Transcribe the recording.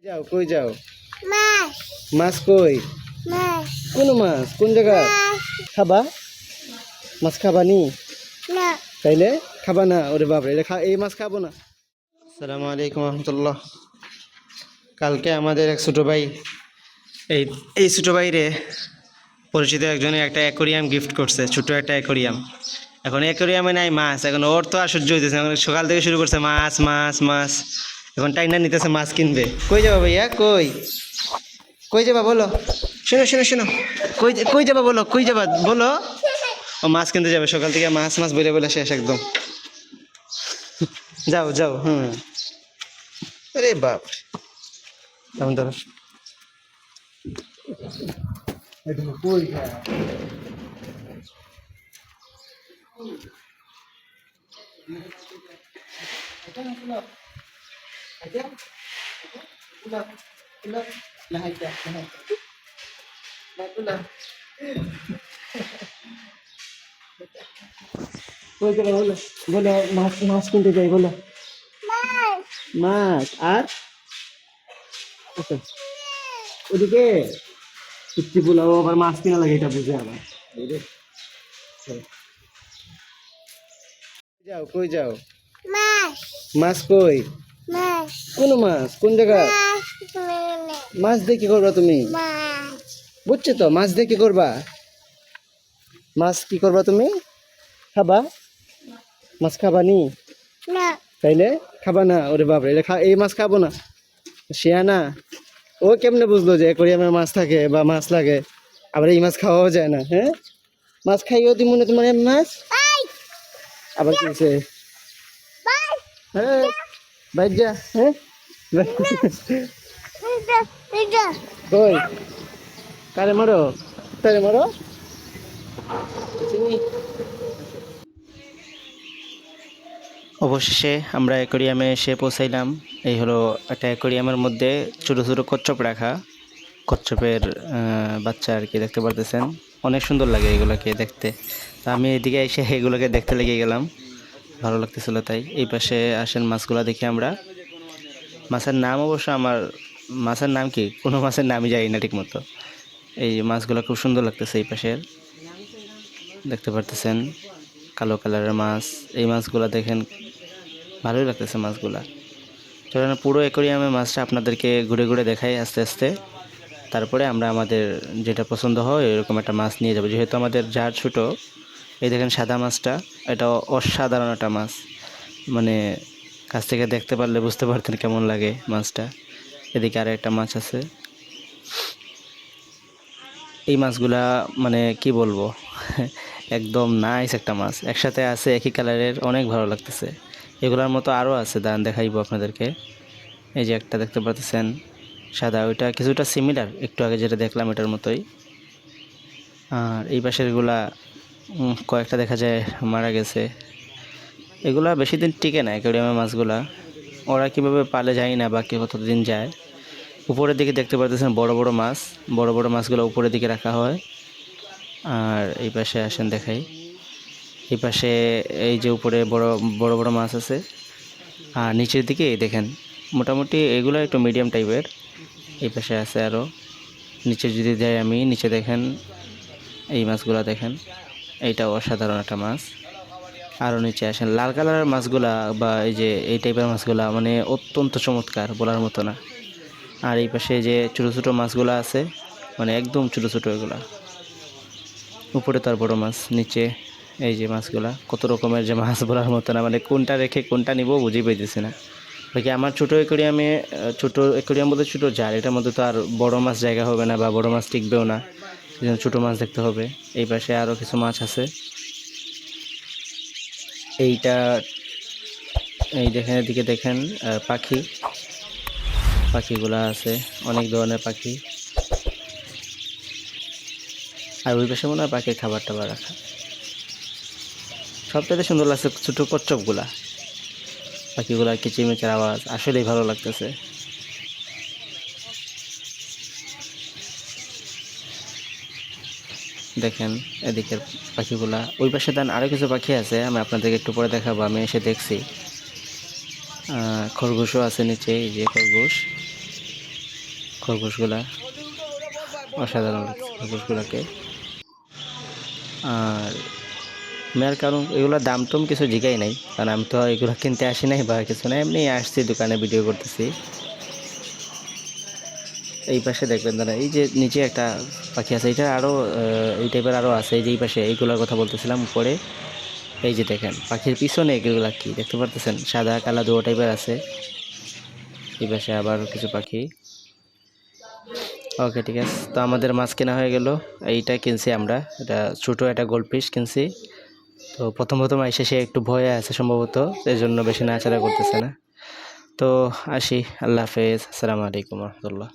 যাও কই যাও? মাছ মাছ কই? মাছ কোন মাছ? কোন জায়গা? মাছ খাবা? মাছ খাবা নি? না তাইলে খাবা না? ওরে বাপরে, এই মাছ খাবো না। আসসালামু আলাইকুম রহমতুল্লাহ। কালকে আমাদের এক ছোট ভাই এই এই ছোট ভাইরে পরিচিত একজনে একটা অ্যাকোরিয়াম গিফট করছে, ছোট একটা অ্যাকোরিয়াম। এখন অ্যাকোরিয়ামে নাই মাছ, এখন ওর তো আর সহ্য হইতেছে না। এখন সকাল থেকে শুরু করছে মাছ মাছ মাছ, এখন টাইনা নিতেছে মাছ কিনবে। কই যাবা ভাইয়া? কই কই যাবা বলো? শোনো শোনো শোনো, কই কই যাবা বলো? কই যাবা বলো? ও মাছ কিনতে যাবে, সকাল থেকে মাছ মাছ বলে বলে শেষ একদম। যাও যাও। আরে বাপ, তেমন ধরো। কই যাবা বলো? বলো মাছ মাছ কিনতে যাই বলো। মাছ মাছ আর আচ্ছা, ওদিকে সত্যি বলাও আবার মাছ কিনা লাগে, এটা বুঝে আবার। যাও কই যাও? মাছ মাছ কই? মাছ কোন মাছ? কোন জায়গা? মাছ মাছ দিয়ে কি করবা তুমি? মাছ বুঝছো তো, মাছ দিয়ে কি করবা? মাছ কি করবা তুমি? খাবা? মাছ খাবা নি? না তাইলে খাবা না? ওরে বাপরে, এই মাছ খাবো না। শিয়া না, ও কেমনে বুঝলো যে অ্যাকোরিয়ামে মাছ থাকে বা মাছ লাগে, আবার এই মাছ খাওয়াও যায় না? হ্যাঁ, মাছ খাইও তুমি মনে তোমার এমন মাছ আবার কি হয়েছে? হ্যাঁ, বাইর যা। হ্যাঁ, এটা কই কারে মারো? তারে মারো। অবশেষে আমরা অ্যাকোরিয়ামে এসে পৌঁছাইলাম। এই হলো একটা অ্যাকোরিয়ামের মধ্যে ছোটো ছোটো কচ্ছপ রাখা, কচ্ছপের বাচ্চা আর কি, দেখতে পারতেছেন। অনেক সুন্দর লাগে এগুলোকে দেখতে। তো আমি এদিকে এসে এগুলোকে দেখতে লেগে গেলাম, ভালো লাগতেছিল তাই। এই পাশে আসেন, মাছগুলো দেখি আমরা। মাছের নাম অবশ্য আমার, মাছের নাম কি, কোনো মাছের নামই জানি না ঠিক মতো। এই মাছগুলো খুব সুন্দর লাগতেছে। এই পাশের দেখতে পারতেছেন কালো কালারের মাছ। এই মাছগুলো দেখেন, ভালোই লাগতেছে মাছগুলা। চলেন পুরো অ্যাকোরিয়ামের মাছটা আপনাদেরকে ঘুরে ঘুরে দেখাই আস্তে আস্তে। তারপরে আমরা আমাদের যেটা পছন্দ হয় এরকম একটা মাছ নিয়ে যাবো, যেহেতু আমাদের জার ছোটো। এই দেখেন সাদা মাছটা, এটা অসাধারণ একটা মাছ। মানে কাছ থেকে দেখতে পারলে বুঝতে পারতেন কেমন লাগে মাছটা। এদিকে আর একটা মাছ আছে। এই মাছগুলা মানে কি বলবো, একদম নাইস একটা মাছ একসাথে আছে, একই কালারের, অনেক ভালো লাগতেছে। এগুলার মতো আরও আছে, দাঁড়ান দেখাইবো আপনাদেরকে। এই যে একটা দেখতে পাচ্ছেন সাদা, ওইটা কিছুটা সিমিলার একটু আগে যেটা দেখলাম এটার মতোই। আর এই পাশেরগুলা কয়েকটা দেখা যায় মারা গেছে। এগুলা বেশি দিন টিকে না অ্যাকোয়ারিয়ামের মাছগুলা, ওরা কীভাবে পালে যায় না বা কতদিন যায়। উপরের দিকে দেখতে পাচ্ছেন বড় বড় মাছ, বড় বড় মাছগুলো উপরের দিকে রাখা হয়। আর এই পাশে আসেন দেখাই, এই পাশে এই যে উপরে বড় বড় বড় মাছ আছে। আর নিচের দিকে দেখেন মোটামুটি এগুলো একটু মিডিয়াম টাইপের। এই পাশে আছে আরও, নিচে যদি যাই আমি, নিচে দেখেন এই মাছগুলো দেখেন, এইটা অসাধারণ একটা মাছ। আরও নিচে আসেন লাল কালারের মাছগুলা, বা এই যে এই টাইপের মাছগুলা মানে অত্যন্ত চমৎকার, বলার মতো না। আর এই পাশে যে ছোটো ছোটো মাছগুলো আছে, মানে একদম ছোটো ছোটো এগুলা। উপরে তার বড় মাছ, নিচে এই যে মাছগুলা, কত রকমের যে মাছ বলার মতো না, মানে কোনটা রেখে কোনটা নিব বুঝেই পাইতেছি না। বাকি আমার ছোটো অ্যাকোরিয়ামে, ছোটো অ্যাকোরিয়াম বলতে ছোটো জার, এটার মধ্যে তো আর বড় মাছ জায়গা হবে না বা বড় মাছ টিকবেও না, এই জন্য ছোটো মাছ দেখতে হবে। এই পাশে আরও কিছু মাছ আছে। এইটা এই দেখেন, এদিকে দেখেন পাখি, পাখিগুলা আছে, অনেক ধরনের পাখি। আর ওই পাশে মনে হয় পাখির খাবার টাবার রাখা। সবটাতে সুন্দর লাগছে ছোটো কচ্ছপগুলা, পাখিগুলার কিচিরমিচির আওয়াজ আসলেই ভালো লাগতেছে। দেখেন এদিকের পাখিগুলা, ওই পাশে দেন আরও কিছু পাখি আছে, আমি আপনাদেরকে একটু পরে দেখাবো। আমি এসে দেখছি খরগোশও আছে নিচে, এই যে খরগোশ। খরগোশগুলা অসাধারণ লাগছে খরগোশগুলাকে। আর মেয়ের কারণ এগুলোর দাম টম কিছু জিগাই নাই, কারণ আমি তো এগুলো কিনতে আসি নাই বা কিছু না, এমনি আসছি দোকানে ভিডিও করতেছি। এই পাশে দেখবেন দাদা, এই যে নিচে একটা পাখি আছে, এটা আরও এই টাইপের আরও আছে। এই যে এই পাশে এইগুলোর কথা বলতেছিলাম উপরে, এই যে দেখেন পাখির পিছনে এগুলা কি দেখতে পারতেছেন, সাদা কালা দুটো টাইপের আছে। এই পাশে আবার কিছু পাখি। ওকে ঠিক আছে, তো আমাদের মাছ কেনা হয়ে গেল। এইটা কিনছি আমরা, এটা ছোটো একটা গোল্ড ফিশ কিনছি। তো প্রথম প্রথম এসে সে একটু ভয়ে আছে সম্ভবত, এই জন্য বেশি নাড়াচাড়া করতেছে না। তো আসি, আল্লাহ হাফেজ, আসসালামু আলাইকুম রহমতুল্লাহ।